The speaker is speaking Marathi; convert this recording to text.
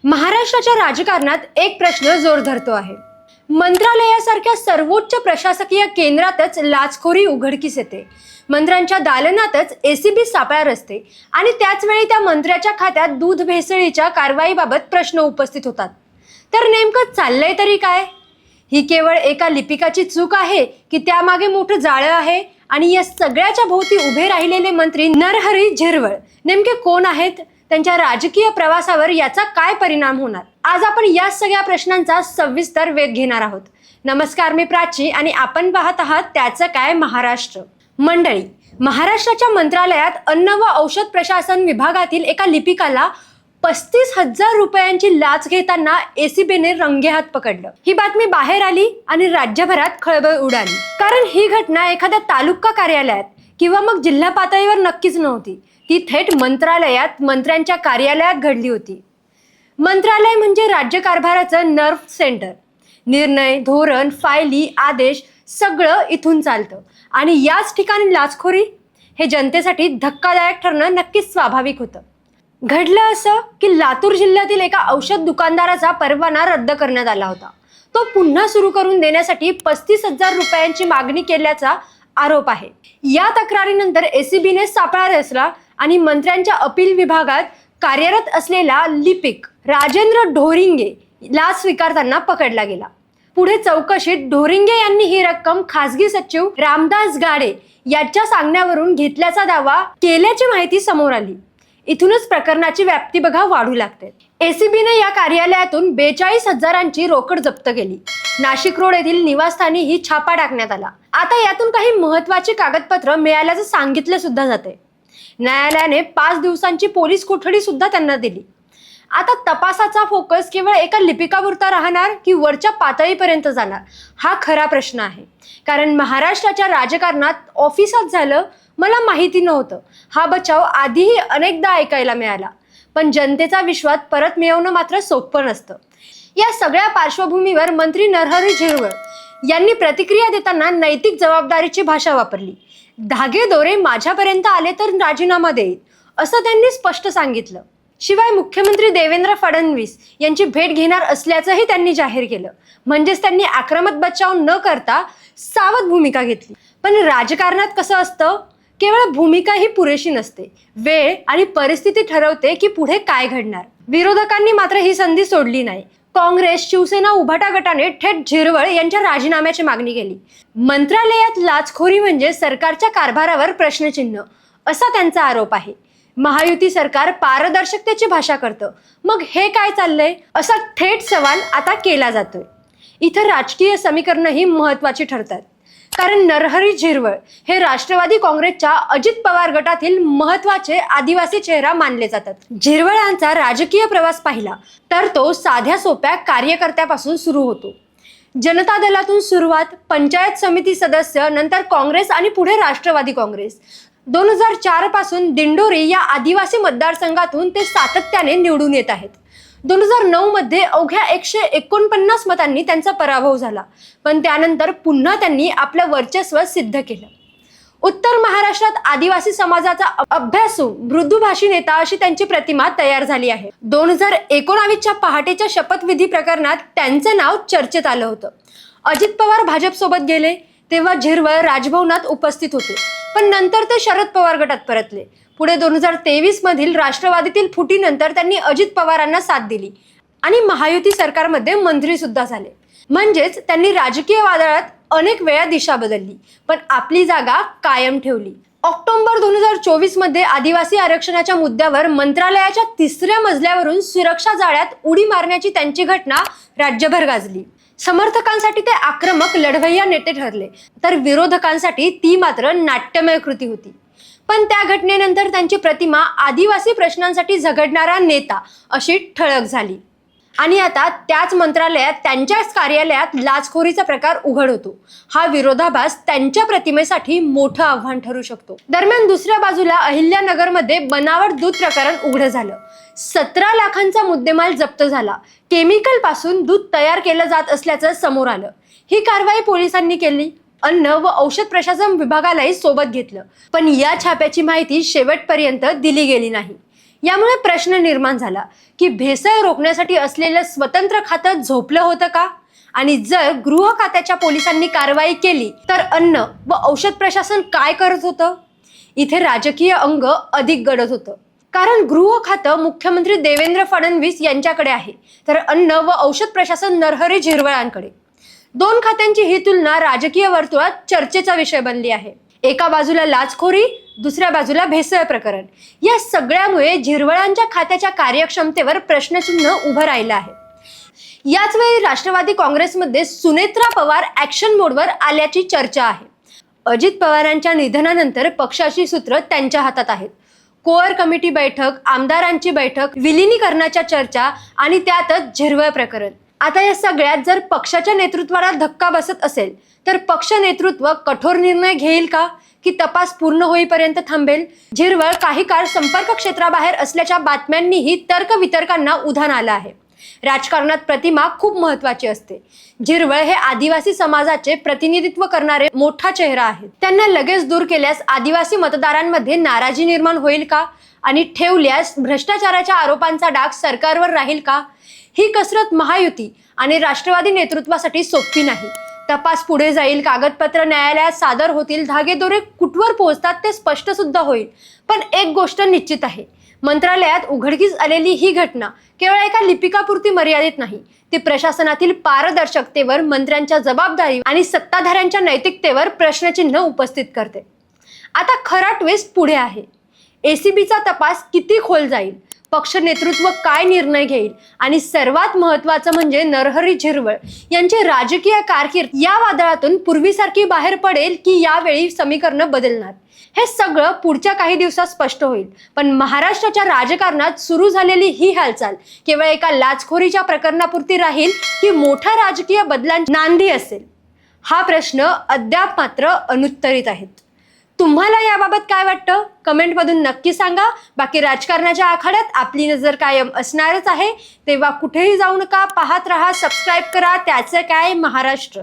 महाराष्ट्राच्या राजकारणात एक प्रश्न जोर धरतो आहे. मंत्रालयासारख्या सर्वोच्च प्रशासकीय केंद्रातच लाचखोरी उघडकीस येते. मंत्र्यांच्या दालनातच एसीबी सापळा रचते आणि त्याच वेळी त्या मंत्र्याच्या खात्यात दूध भेसळीच्या कारवाईबाबत प्रश्न उपस्थित होतात. तर नेमकं चाललंय तरी काय? ही केवळ एका लिपिकाची चूक आहे की त्यामागे मोठं जाळं आहे? आणि या सगळ्याच्या भोवती उभे राहिलेले मंत्री नरहरी झिरवळ नेमके कोण आहेत? त्यांच्या राजकीय प्रवासावर याचा काय परिणाम होणार? आज आपण या सगळ्या प्रश्नांचा सविस्तर वेध घेणार आहोत. नमस्कार, मी प्राची आणि आपण पाहत आहात त्याचं काय महाराष्ट्र. मंडळी, महाराष्ट्राच्या मंत्रालयात अन्न व औषध प्रशासन विभागातील एका लिपिकाला 35,000 रुपयांची लाच घेताना एसीबीने रंगेहात पकडलं. ही बातमी बाहेर आली आणि राज्यभरात खळबळ उडाली. कारण ही घटना एखाद्या तालुका कार्यालयात किंवा मग जिल्हा पातळीवर नक्कीच नव्हती. ती थेट मंत्रालयात, मंत्र्यांच्या कार्यालयात घडली होती. मंत्रालय म्हणजे राज्य कारभाराचं नर्व सेंटर. निर्णय, धोरण, फायली, आदेश सगळं इथून चालतं. आणि याच ठिकाणी लाचखोरी हे जनतेसाठी धक्कादायक ठरणं नक्कीच स्वाभाविक होतं. घडलं असं की लातूर जिल्ह्यातील एका औषध दुकानदाराचा परवाना रद्द करण्यात आला होता. तो पुन्हा सुरू करून देण्यासाठी 35,000 रुपयांची मागणी केल्याचा आरोप आहे. या तक्रारीनंतर एसीबीने सापळा रचला आणि मंत्र्यांच्या अपील विभागात कार्यरत असलेला लिपिक राजेंद्र ढोरिंगे लाच स्वीकारताना पकडला गेला. पुढे चौकशीत ढोरिंगे यांनी ही रक्कम खासगी सचिव रामदास गाडे यांच्या सांगण्यावरून घेतल्याचा दावा केल्याची माहिती समोर आली. इथूनच प्रकरणाची व्याप्ती बघा वाढू लागते. एसीबीने या कार्यालयातून 42,000ची रोकड जप्त केली. नाशिक रोड येथील निवासस्थानी ही छापा टाकण्यात आला. आता यातून काही महत्त्वाची कागदपत्र मिळाल्याचं सांगितलं सुद्धा जाते. न्यायालयाने 5 दिवसांची पोलीस कोठडी सुद्धा त्यांना दिली. आता तपासाचा फोकस केवळ एका लिपिकापुरता राहणार की वरच्या पातळीपर्यंत जाणार, हा खरा प्रश्न आहे. कारण महाराष्ट्राच्या राजकारणात ऑफिसात झालं मला माहिती नव्हतं हा बचाव आधीही अनेकदा ऐकायला मिळाला. पण जनतेचा विश्वास परत मिळवणं मात्र सोपं नसतं. या सगळ्या पार्श्वभूमीवर मंत्री नरहरी झिरवळ यांनी प्रतिक्रिया देताना नैतिक जबाबदारीची भाषा वापरली. धागे दोरे माझ्यापर्यंत आले तर राजीनामा देईल असं त्यांनी स्पष्ट सांगितलं. शिवाय मुख्यमंत्री देवेंद्र फडणवीस यांची भेट घेणार असल्याचंही त्यांनी जाहीर केलं. म्हणजेच त्यांनी आक्रमक बचाव न करता सावध भूमिका घेतली. पण राजकारणात कसं असतं, केवळ भूमिका ही पुरेशी नसते. वेळ आणि परिस्थिती ठरवते की पुढे काय घडणार. विरोधकांनी मात्र ही संधी सोडली नाही. काँग्रेस, शिवसेना, उभाटा गटाने थेट झिरवळ यांच्या राजीनाम्याची मागणी केली. मंत्रालयात लाचखोरी म्हणजे सरकारच्या कारभारावर प्रश्नचिन्ह असा त्यांचा आरोप आहे. महायुती सरकार पारदर्शकतेची भाषा करतं, मग हे काय चाललंय असा थेट सवाल आता केला जातोय. इथं राजकीय समीकरणंही महत्वाची ठरतात. कारण नरहरी झिरवळ हे राष्ट्रवादी काँग्रेसच्या अजित पवार गटातील महत्वाचे आदिवासी चेहरा मानले जातात. झिरवळांचा राजकीय प्रवास पाहिला तर तो साध्या सोप्या कार्यकर्त्यापासून सुरू होतो. जनता दलातून सुरुवात, पंचायत समिती सदस्य, नंतर काँग्रेस आणि पुढे राष्ट्रवादी काँग्रेस. 2004 पासून दिंडोरी या आदिवासी मतदारसंघातून ते सातत्याने निवडून येत आहेत. 2009 मध्ये अवघ्या 149 मतांनी त्यांचा पराभव झाला. पण त्यानंतर पुन्हा त्यांनी आपलं वर्चस्व सिद्ध केलं. उत्तर महाराष्ट्रात आदिवासी समाजाचा अभ्यासू मृदुभाषी नेता अशी त्यांची प्रतिमा तयार झाली आहे. 2019च्या पहाटेच्या शपथविधी प्रकरणात त्यांचं नाव चर्चेत आलं होतं. अजित पवार भाजपसोबत गेले तेव्हा झिरवळ राजभवनात उपस्थित होते. पण नंतर ते शरद पवार गटात परतले. पुढे 2023 मधील राष्ट्रवादीतील फुटीनंतर त्यांनी अजित पवारांना साथ दिली आणि महायुती सरकारमध्ये मंत्री सुद्धा झाले. म्हणजेच त्यांनी राजकीय वादळात अनेक वेळा दिशा बदलली पण आपली जागा कायम ठेवली. ऑक्टोबर 2024 मध्ये आदिवासी आरक्षणाच्या मुद्द्यावर मंत्रालयाच्या 3ऱ्या मजल्यावरून सुरक्षा जाळ्यात उडी मारण्याची त्यांची घटना राज्यभर गाजली. समर्थकांसाठी ते आक्रमक लढवय्या नेते ठरले तर विरोधकांसाठी ती मात्र नाट्यमय कृती होती. पण त्या घटनेनंतर त्यांची प्रतिमा आदिवासी प्रश्नांसाठी झगडणारा नेता अशी ठळक झाली. आणि आता त्याच मंत्रालयात, त्यांच्याच कार्यालयात लाचखोरीचा प्रकार उघड होतो. हा विरोधाभास त्यांच्या प्रतिमेसाठी मोठं आव्हान ठरू शकतो. दरम्यान दुसऱ्या बाजूला अहिल्यानगरमध्ये बनावट दूध प्रकरण उघड झालं. 17 लाखांचा मुद्देमाल जप्त झाला. केमिकल पासून दूध तयार केलं जात असल्याचं समोर आलं. ही कारवाई पोलिसांनी केली. अन्न व औषध प्रशासन विभागालाही सोबत घेतलं. पण या छाप्याची माहिती शेवटपर्यंत दिली गेली नाही. यामुळे प्रश्न निर्माण झाला की भेसळ रोखण्यासाठी असलेलं स्वतंत्र खातं झोपलं होतं का? आणि जर गृह खात्याच्या पोलिसांनी कारवाई केली तर अन्न व औषध प्रशासन काय करत होतं? इथे राजकीय अंग अधिक गडद होतं, कारण गृह खातं मुख्यमंत्री देवेंद्र फडणवीस यांच्याकडे आहे, तर अन्न व औषध प्रशासन नरहरी झिरवळांकडे. दोन खात्यांची ही तुलना राजकीय वर्तुळात चर्चेचा विषय बनली आहे. एका बाजूला लाचखोरी, दुसऱ्या बाजूला भेसळ प्रकरण. या सगळ्यामुळे झिरवळांच्या खात्याच्या कार्यक्षमतेवर प्रश्नचिन्ह उभं राहिलं आहे. याच वेळी राष्ट्रवादी काँग्रेसमध्ये सुनेत्रा पवार ऍक्शन मोडवर आल्याची चर्चा आहे. अजित पवारांच्या निधनानंतर पक्षाची सूत्र त्यांच्या हातात आहेत. कोअर कमिटी बैठक, आमदारांची बैठक, विलिनीकरणाच्या चर्चा आणि त्यातच झिरवळ प्रकरण. आता या सगळ्यात जर पक्षाच्या नेतृत्वाला धक्का बसत असेल तर पक्ष नेतृत्व कठोर निर्णय घेईल का, की तपास पूर्ण होईपर्यंत थांबेल? झिरवळ काही काळ संपर्क क्षेत्राबाहेर असल्याच्या बातम्यांनीही तर्कवितर्कांना उधाण आलं आहे. राजकारणात प्रतिमा खूप महत्वाची असते. झिरवळ हे आदिवासी समाजाचे प्रतिनिधित्व करणारे मोठा चेहरा आहेत. त्यांना लगेच दूर केल्यास आदिवासी मतदारांमध्ये नाराजी निर्माण होईल का, आणि ठेवल्यास भ्रष्टाचाराच्या आरोपांचा डाग सरकारवर राहील का? ही कसरत महायुती आणि राष्ट्रवादी नेतृत्वासाठी सोपी नाही. तपास पुढे जाईल, कागदपत्र न्यायालयात सादर होतील, धागेदोरे कुठवर पोहोचतात ते स्पष्ट सुद्धा होईल. पण एक गोष्ट निश्चित आहे, मंत्रालयात उघडकीस आलेली ही घटना केवळ एका लिपिकापुरती मर्यादित नाही. ती प्रशासनातील पारदर्शकतेवर, मंत्र्यांच्या जबाबदारी आणि सत्ताधाऱ्यांच्या नैतिकतेवर प्रश्नचिन्ह उपस्थित करते. आता खरा ट्विस्ट पुढे आहे. एसीबीचा तपास किती खोल जाईल, पक्ष नेतृत्व काय निर्णय घेईल, आणि सर्वात महत्त्वाचं म्हणजे नरहरी झिरवळ यांची राजकीय कारकीर्द या वादळातून पूर्वीसारखी बाहेर पडेल की यावेळी समीकरणं बदलणार, हे सगळं पुढच्या काही दिवसात स्पष्ट होईल. पण महाराष्ट्राच्या राजकारणात सुरू झालेली ही हालचाल केवळ एका लाचखोरीच्या प्रकरणापुरती राहील की मोठ्या राजकीय बदलांची नांदी असेल? हा प्रश्न अद्याप मात्र अनुत्तरित आहेत. तुम्हाला याबाबत काय वाटतं? कमेंटमधून नक्की सांगा. बाकी राजकारणाच्या आखाड्यात आपली नजर कायम असणारच आहे, तेव्हा कुठेही जाऊ नका. पाहत रहा, सबस्क्राईब करा. त्याचं काय महाराष्ट्र.